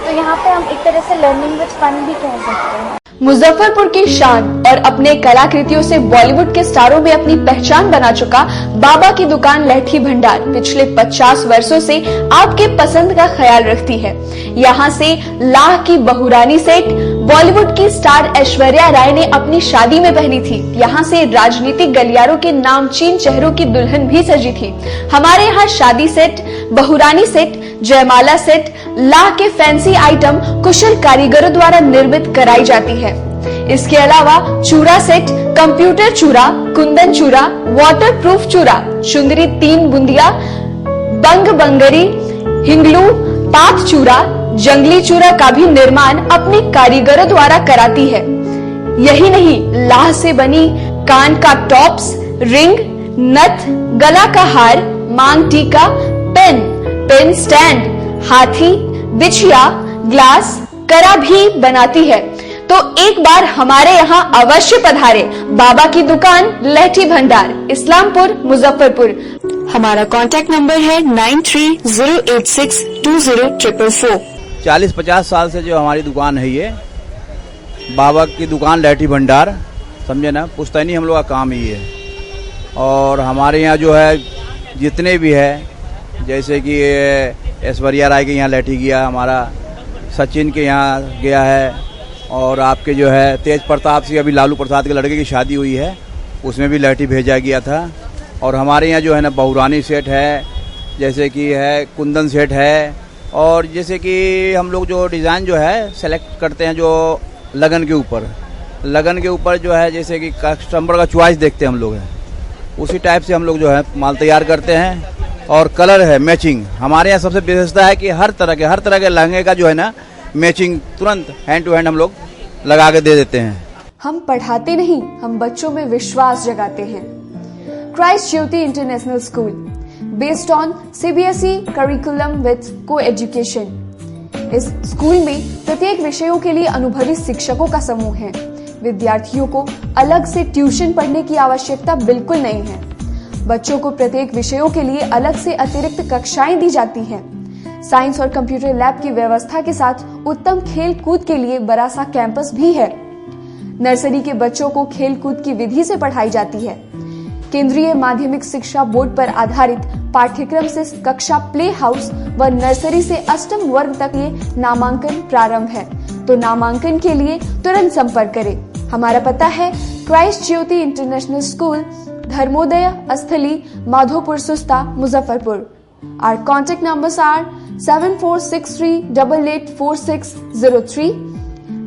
तो यहाँ पर हम एक तरह से लर्निंग विद फन भी कह सकते हैं। मुजफ्फरपुर की शान और अपने कलाकृतियों से बॉलीवुड के स्टारों में अपनी पहचान बना चुका बाबा की दुकान लहठी भंडार पिछले 50 वर्षों से आपके पसंद का ख्याल रखती है। यहाँ से लाह की बहुरानी सेट बॉलीवुड की स्टार ऐश्वर्या राय ने अपनी शादी में पहनी थी। यहाँ से राजनीतिक गलियारों के नामचीन चेहरों की दुल्हन भी सजी थी। हमारे यहाँ शादी सेट, बहुरानी सेट, जयमाला सेट, लाह के फैंसी आइटम कुशल कारीगरों द्वारा निर्मित कराई जाती है। इसके अलावा चूड़ा सेट, कंप्यूटर चूड़ा, कुंदन चूड़ा, वाटरप्रूफ चूड़ा, चुंदरी 3 बुंदिया, बंग बंगरी, हिंगलू, पात चूड़ा, जंगली चूड़ा का भी निर्माण अपने कारीगरों द्वारा कराती है। यही नहीं, लाह से बनी कान का टॉप्स, रिंग, नथ, गला का हार, मांग टीका, पेन स्टैंड, हाथी, बिछिया, ग्लास, करा भी बनाती है। तो एक बार हमारे यहाँ अवश्य पधारे। बाबा की दुकान लहठी भंडार, इस्लामपुर, मुजफ्फरपुर। हमारा कांटेक्ट नंबर है 9308620444। 40-50 साल से जो हमारी दुकान है, ये बाबा की दुकान लहठी भंडार, समझे ना, पुश्तैनी हम लोग का काम ही है। और हमारे यहाँ जो है जितने भी है, जैसे कि ऐश्वर्या राय के यहाँ लहठी गया, हमारा सचिन के यहाँ गया है, और आपके जो है तेज प्रताप सिंह, अभी लालू प्रसाद के लड़के की शादी हुई है, उसमें भी लहठी भेजा गया था। और हमारे यहाँ जो है ना बहुरानी सेट है, जैसे कि है कुंदन सेट है, और जैसे कि हम लोग जो डिज़ाइन जो है सेलेक्ट करते हैं जो लगन के ऊपर जो है, जैसे कि कस्टमर का चॉइस देखते हैं हम लोग, है उसी टाइप से हम लोग जो है माल तैयार करते हैं। और कलर है मैचिंग, हमारे यहाँ सबसे विशेषता है कि हर तरह के लहंगे का जो है ना मैचिंग तुरंत हैंड टू हैंड हम लोग लगा के दे देते हैं। हम पढ़ाते नहीं, हम बच्चों में विश्वास जगाते हैं। Christ Jyoti international school, based on CBSE curriculum with को एजुकेशन। इस स्कूल में प्रत्येक विषयों के लिए अनुभवी शिक्षकों का समूह है। विद्यार्थियों को अलग से ट्यूशन पढ़ने की आवश्यकता बिल्कुल नहीं है। बच्चों को प्रत्येक विषयों के लिए अलग से अतिरिक्त कक्षाएं दी जाती हैं। साइंस और कंप्यूटर लैब की व्यवस्था के साथ उत्तम खेल कूद के लिए बड़ा सा कैंपस भी है। नर्सरी के बच्चों को खेल कूद की विधि से पढ़ाई जाती है। केंद्रीय माध्यमिक शिक्षा बोर्ड पर आधारित पाठ्यक्रम से कक्षा प्ले हाउस व नर्सरी से अष्टम वर्ग तक ये नामांकन प्रारंभ है। तो नामांकन के लिए तुरंत संपर्क करें। हमारा पता है क्राइस्ट ज्योति इंटरनेशनल स्कूल, धर्मोदय स्थली, माधोपुर सुस्ता, Muzaffarpur. Our contact numbers are 7463884603,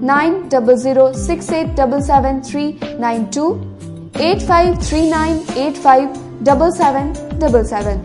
9006877392, 8539857777।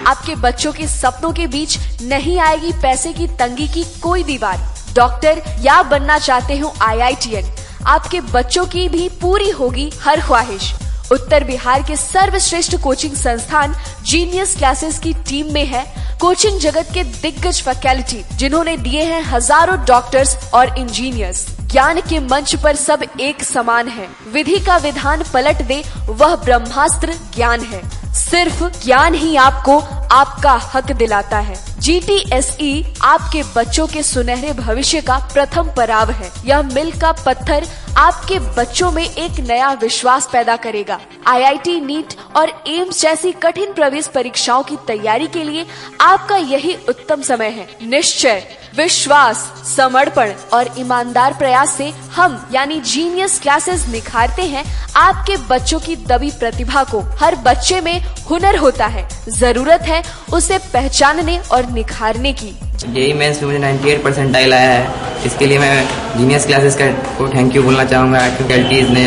आपके बच्चों के सपनों के बीच नहीं आएगी पैसे की तंगी की कोई दीवार। डॉक्टर या बनना चाहते हो IITN, आपके बच्चों की भी पूरी होगी हर ख्वाहिश। उत्तर बिहार के सर्वश्रेष्ठ कोचिंग संस्थान जीनियस क्लासेस की टीम में है कोचिंग जगत के दिग्गज फैकल्टी, जिन्होंने दिए हैं हजारों डॉक्टर्स और इंजीनियर्स। ज्ञान के मंच पर सब एक समान है। विधि का विधान पलट दे वह ब्रह्मास्त्र ज्ञान है। सिर्फ ज्ञान ही आपको आपका हक दिलाता है। GTSE आपके बच्चों के सुनहरे भविष्य का प्रथम पड़ाव है। यह मील का पत्थर आपके बच्चों में एक नया विश्वास पैदा करेगा। IIT, नीट और एम्स जैसी कठिन प्रवेश परीक्षाओं की तैयारी के लिए आपका यही उत्तम समय है। निश्चय, विश्वास, समर्पण और ईमानदार प्रयास से हम यानी जीनियस क्लासेस निखारते हैं आपके बच्चों की दबी प्रतिभा को। हर बच्चे में हुनर होता है, जरूरत है उसे पहचानने और निखारने की। जेईई मेंस में मुझे 98 परसेंटाइल आया है। इसके लिए मैं जीनियस क्लासेस को थैंक यू बोलना चाहूँगा। फैकल्टीज ने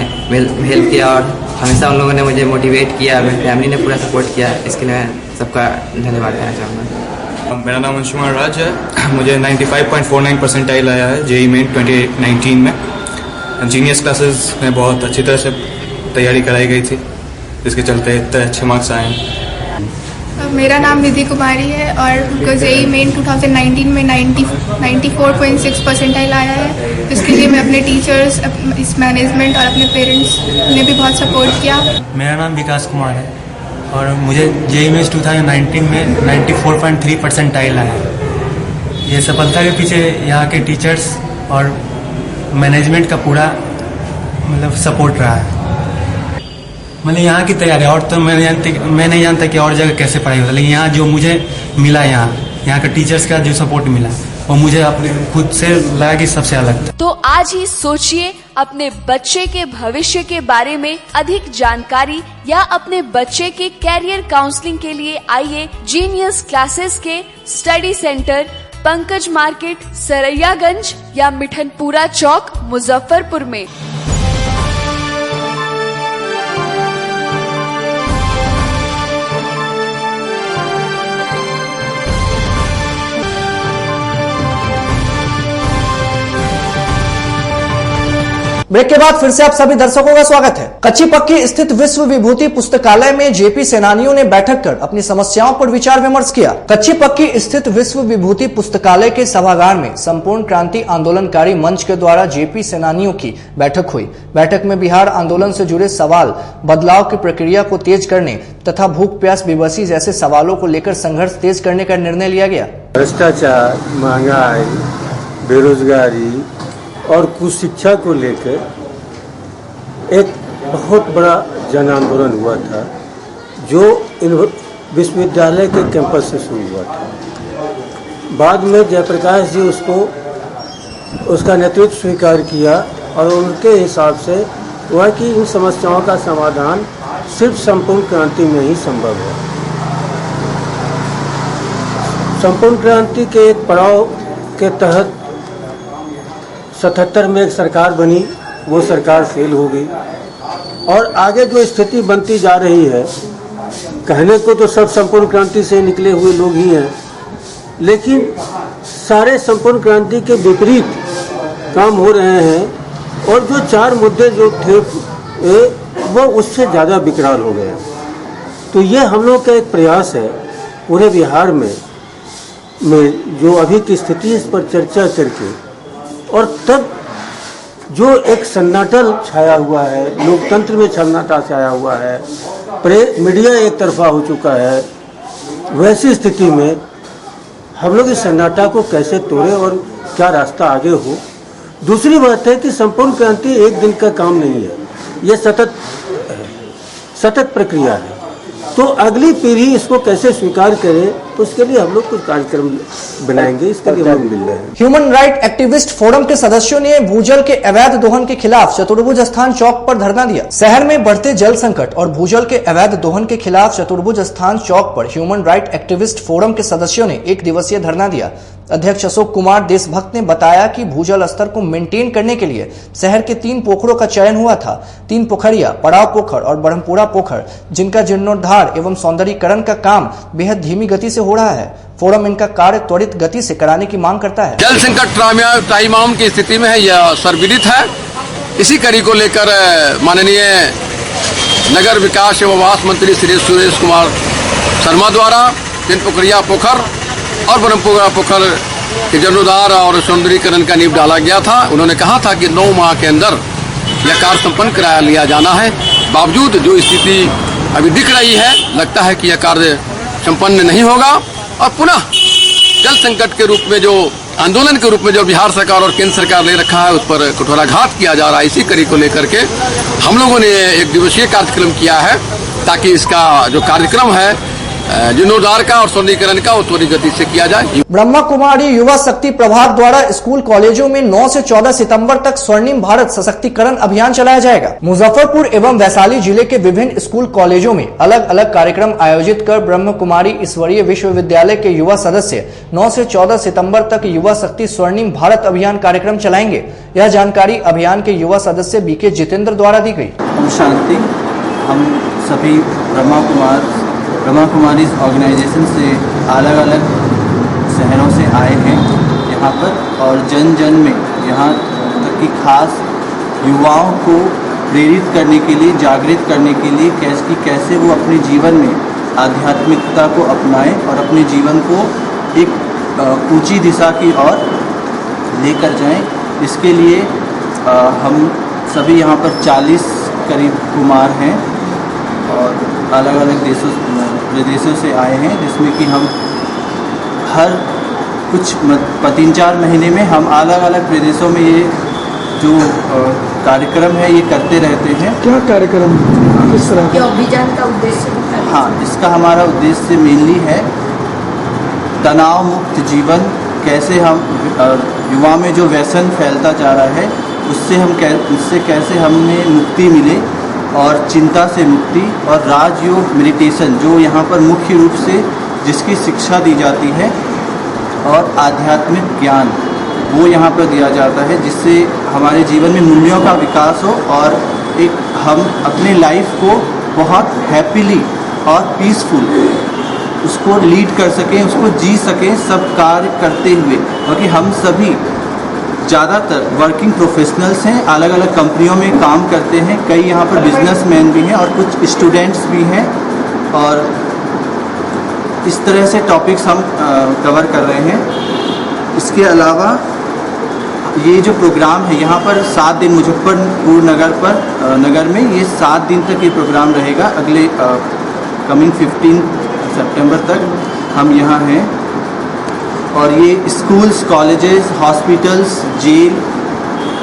हेल्प किया और हमेशा उन लोगों ने मुझे मोटिवेट किया, मेरी फैमिली ने पूरा सपोर्ट किया। इसके लिए मैं सबका धन्यवाद देना चाहूँगा। मेरा नाम अंशुमान राज है। मुझे 95.49 परसेंटाइल आया है जेईई मेन 2019 में। जीनियस क्लासेस में बहुत अच्छी तरह से तैयारी कराई गई थी, जिसके चलते इतने अच्छे मार्क्स आए हैं। मेरा नाम निधि कुमारी है और जेईई मेन 2019 में 94.6 परसेंटाइल आया है। इसके लिए मैं अपने टीचर्स, इस मैनेजमेंट और अपने पेरेंट्स ने भी बहुत सपोर्ट किया। मेरा नाम विकास कुमार है और मुझे जेईई मेंस 2019 में 94.3 परसेंटाइल आया है। ये सफलता के पीछे यहाँ के टीचर्स और मैनेजमेंट का पूरा सपोर्ट रहा है। मतलब यहाँ की तैयारी और तो मैं नहीं जानता कि और जगह कैसे पढ़ाई होता, लेकिन यहाँ जो मुझे मिला, यहाँ का टीचर्स का जो सपोर्ट मिला वो मुझे अपने खुद से लगा कि सबसे अलग था। तो आज ही सोचिए अपने बच्चे के भविष्य के बारे में अधिक जानकारी या अपने बच्चे के कैरियर काउंसलिंग के लिए आइए जीनियस क्लासेस के study centre, Pankaj market, Saraiyaganj या मिठनपुरा चौक, मुजफ्फरपुर में। ब्रेक के बाद फिर से आप सभी दर्शकों का स्वागत है। कच्ची पक्की स्थित विश्व विभूति पुस्तकालय में जेपी सेनानियों ने बैठक कर अपनी समस्याओं पर विचार विमर्श किया। कच्ची पक्की स्थित विश्व विभूति पुस्तकालय के सभागार में संपूर्ण क्रांति आंदोलनकारी मंच के द्वारा जेपी सेनानियों की बैठक हुई। बैठक में बिहार आंदोलन से जुड़े सवाल, बदलाव की प्रक्रिया को तेज करने तथा भूख प्यास बेबसी जैसे सवालों को लेकर संघर्ष तेज करने का निर्णय लिया गया। भ्रष्टाचार, महंगाई, बेरोजगारी और कुशिक्षा को लेकर एक बहुत बड़ा जन आंदोलन हुआ था, जो विश्वविद्यालय के कैंपस से शुरू हुआ था। बाद में जयप्रकाश जी उसका नेतृत्व स्वीकार किया और उनके हिसाब से हुआ कि इन समस्याओं का समाधान सिर्फ संपूर्ण क्रांति में ही संभव है। संपूर्ण क्रांति के एक पड़ाव के तहत 77 में एक सरकार बनी, वो सरकार फेल हो गई और आगे जो स्थिति बनती जा रही है, कहने को तो सब संपूर्ण क्रांति से निकले हुए लोग ही हैं, लेकिन सारे संपूर्ण क्रांति के विपरीत काम हो रहे हैं और जो चार मुद्दे जो थे वो उससे ज़्यादा विकराल हो गए। तो ये हम लोग का एक प्रयास है पूरे बिहार में में जो अभी की स्थिति है इस पर चर्चा करके, और तब जो एक सन्नाटा छाया हुआ है, लोकतंत्र में सन्नाटा छाया हुआ है, मीडिया एक तरफा हो चुका है, वैसी स्थिति में हम लोग इस सन्नाटा को कैसे तोड़े और क्या रास्ता आगे हो। दूसरी बात है कि संपूर्ण क्रांति एक दिन का काम नहीं है, ये सतत प्रक्रिया है। तो अगली पीढ़ी इसको कैसे स्वीकार करे, उसके लिए हम लोग कुछ कार्यक्रम बनाएंगे, इसके लिए हम लोग मिल रहे हैं। ह्यूमन राइट एक्टिविस्ट फोरम के सदस्यों ने भूजल के अवैध दोहन के खिलाफ चतुर्भुज स्थान चौक पर धरना दिया। शहर में बढ़ते जल संकट और भूजल के अवैध दोहन के खिलाफ चतुर्भुज स्थान चौक पर ह्यूमन राइट एक्टिविस्ट फोरम के सदस्यों ने 1 दिवसीय धरना दिया। अध्यक्ष अशोक कुमार देशभक्त ने बताया कि भूजल स्तर को मेंटेन करने के लिए शहर के 3 पोखरों का चयन हुआ था। 3 पोखरिया, पड़ाव पोखर और ब्रह्मपुरा पोखर, जिनका जीर्णोद्धार एवं सौंदर्यीकरण का काम बेहद धीमी गति से हो रहा है। फोरम इनका कार्य त्वरित गति से कराने की मांग करता है। जल संकट त्राहिमाम की स्थिति में है, यह सर्वविदित है। इसी कड़ी को लेकर माननीय नगर विकास एवं आवास मंत्री श्री सुरेश कुमार शर्मा द्वारा 3 पोखरिया पोखर और ब्रह्मपुरा पोखर के जीर्णोद्धार और सौंदर्यीकरण का नींव डाला गया था। उन्होंने कहा था कि 9 माह के अंदर यह कार्य संपन्न करा लिया जाना है। बावजूद जो स्थिति अभी दिख रही है, लगता है कि यह कार्य संपन्न नहीं होगा और पुनः जल संकट के रूप में जो आंदोलन के रूप में जो बिहार सरकार और केंद्र सरकार ले रखा है, उस पर कठोराघात किया जा रहा है। इसी कड़ी को लेकर के हम लोगों ने 1 दिवसीय कार्यक्रम किया है, ताकि इसका जो कार्यक्रम है जीर्णोद्धार का और सौंदर्यीकरण का वो त्वरित गति से किया जाए। ब्रह्मा कुमारी युवा शक्ति प्रभाग द्वारा स्कूल कॉलेजों में 9 से 14 सितंबर तक स्वर्णिम भारत सशक्तिकरण अभियान चलाया जाएगा। मुजफ्फरपुर एवं वैशाली जिले के विभिन्न स्कूल कॉलेजों में अलग अलग कार्यक्रम आयोजित कर ब्रह्म कुमारी ईश्वरीय विश्वविद्यालय के युवा सदस्य 9 से 14 सितंबर तक युवा शक्ति स्वर्णिम भारत अभियान कार्यक्रम चलाएंगे। यह जानकारी अभियान के युवा सदस्य बीके जितेंद्र द्वारा दी गई। शांति, हम सभी ब्रह्मा कुमारी ऑर्गेनाइजेशन से अलग अलग शहरों से आए हैं यहाँ पर, और जन जन में यहाँ तक कि खास युवाओं को प्रेरित करने के लिए, जागृत करने के लिए कैसे वो अपने जीवन में आध्यात्मिकता को अपनाएं और अपने जीवन को एक ऊंची दिशा की ओर लेकर जाएं। इसके लिए हम सभी यहाँ पर 40 करीब कुमार हैं और अलग अलग प्रदेशों से आए हैं, जिसमें कि हम हर कुछ 3-4 महीने में हम अलग अलग प्रदेशों में ये जो कार्यक्रम है ये करते रहते हैं। क्या कार्यक्रम, किस तरह के अभियान का उद्देश्य? हाँ, इसका हमारा उद्देश्य मेनली है तनाव मुक्त जीवन, कैसे हम युवा में जो व्यसन फैलता जा रहा है उससे कैसे हमें मुक्ति मिले, और चिंता से मुक्ति, और राजयोग मेडिटेशन जो यहाँ पर मुख्य रूप से जिसकी शिक्षा दी जाती है, और आध्यात्मिक ज्ञान वो यहाँ पर दिया जाता है, जिससे हमारे जीवन में मूल्यों का विकास हो और एक हम अपने लाइफ को बहुत हैप्पीली और पीसफुल उसको लीड कर सकें, उसको जी सकें सब कार्य करते हुए। क्योंकि हम सभी ज़्यादातर वर्किंग प्रोफेशनल्स हैं, अलग अलग कंपनियों में काम करते हैं, कई यहाँ पर बिजनेसमैन भी हैं और कुछ स्टूडेंट्स भी हैं, और इस तरह से टॉपिक्स हम कवर कर रहे हैं। इसके अलावा ये जो प्रोग्राम है यहाँ पर 7 दिन मुजफ्फरपुर नगर में ये 7 दिन तक ये प्रोग्राम रहेगा। अगले कमिंग 15 सितंबर तक हम यहाँ हैं, और ये स्कूल्स, कॉलेजेस, हॉस्पिटल्स, जेल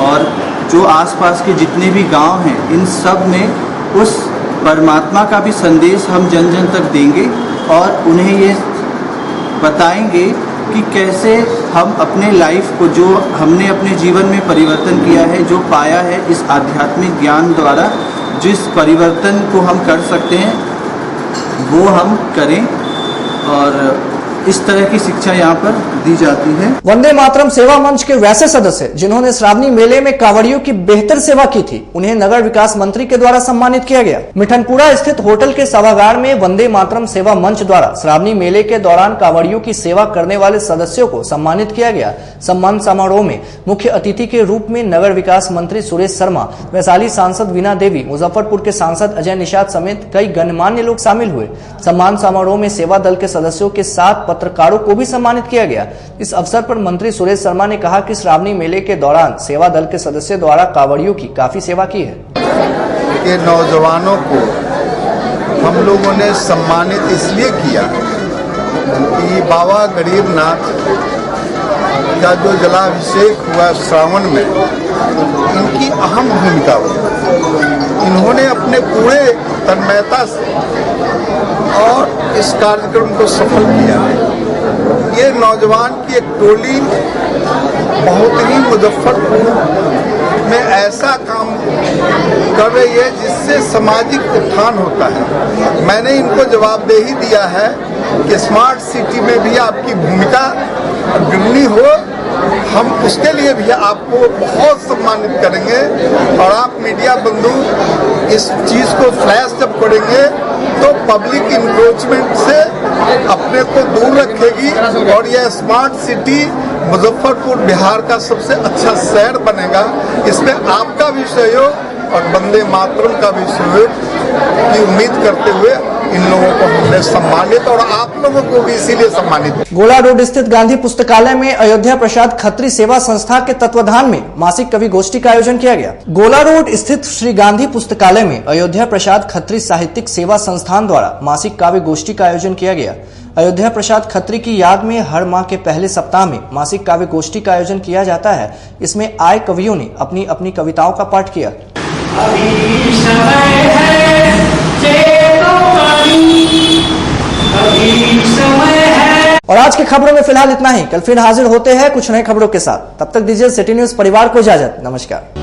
और जो आसपास के जितने भी गांव हैं, इन सब में उस परमात्मा का भी संदेश हम जन जन तक देंगे और उन्हें ये बताएंगे कि कैसे हम अपने लाइफ को, जो हमने अपने जीवन में परिवर्तन किया है, जो पाया है इस आध्यात्मिक ज्ञान द्वारा, जिस परिवर्तन को हम कर सकते हैं वो हम करें। और इस तरह की शिक्षा यहाँ पर दी जाती है। वंदे मातरम सेवा मंच के वैसे सदस्य जिन्होंने श्रावणी मेले में कांवड़ियों की बेहतर सेवा की थी, उन्हें नगर विकास मंत्री के द्वारा सम्मानित किया गया। मिठनपुरा स्थित होटल के सभागार में वंदे मातरम सेवा मंच द्वारा श्रावणी मेले के दौरान कांवड़ियों की सेवा करने वाले सदस्यों को सम्मानित किया गया। सम्मान समारोह में मुख्य अतिथि के रूप में नगर विकास मंत्री सुरेश शर्मा, वैशाली सांसद वीणा देवी, मुजफ्फरपुर के सांसद अजय निषाद समेत कई गणमान्य लोग शामिल हुए। सम्मान समारोह में सेवा दल के सदस्यों के साथ पत्रकारों को भी सम्मानित किया गया। इस अवसर पर मंत्री सुरेश शर्मा ने कहा कि श्रावणी मेले के दौरान सेवा दल के सदस्यों द्वारा कांवड़ियों की काफी सेवा की है। ये नौजवानों को हम लोगों ने सम्मानित इसलिए किया कि बाबा गरीबनाथ का जो जलाभिषेक हुआ श्रावण में, इनकी अहम भूमिका हुई। इन्होंने अपने पूरे तन्मयता से और इस कार्यक्रम को सफल किया। ये नौजवान की एक टोली बहुत ही मुजफ्फरपुर में ऐसा काम कर रही है जिससे सामाजिक उत्थान होता है। मैंने इनको जवाबदेही दिया है कि स्मार्ट सिटी में भी आपकी भूमिका अग्रणी हो, हम उसके लिए भी आपको बहुत सम्मानित करेंगे। और आप मीडिया बंधु इस चीज को फ्लैश जब करेंगे तो पब्लिक इंक्रोचमेंट से अपने को दूर रखेगी और यह स्मार्ट सिटी मुजफ्फरपुर बिहार का सबसे अच्छा शहर बनेगा। इसमें आपका भी सहयोग और वंदे मातरम का भी सहयोग की उम्मीद करते हुए इन लोगों को हमने सम्मानित और आप लोगों को भी इसीलिए सम्मानित। गोला रोड स्थित गांधी पुस्तकालय में अयोध्या प्रसाद खत्री सेवा संस्था के तत्वाधान में मासिक कवि गोष्ठी का आयोजन किया गया। गोला रोड स्थित श्री गांधी पुस्तकालय में अयोध्या प्रसाद खत्री साहित्यिक सेवा संस्थान द्वारा मासिक काव्य गोष्ठी का आयोजन किया गया। अयोध्या प्रसाद खत्री की याद में हर माह के पहले सप्ताह में मासिक काव्य गोष्ठी का आयोजन किया जाता है। इसमें आए कवियों ने अपनी अपनी कविताओं का पाठ किया। अभी समय है, और आज की खबरों में फिलहाल इतना ही। कल फिर हाजिर होते हैं कुछ नई खबरों के साथ। तब तक दीजिए सिटी न्यूज परिवार को इजाजत। नमस्कार।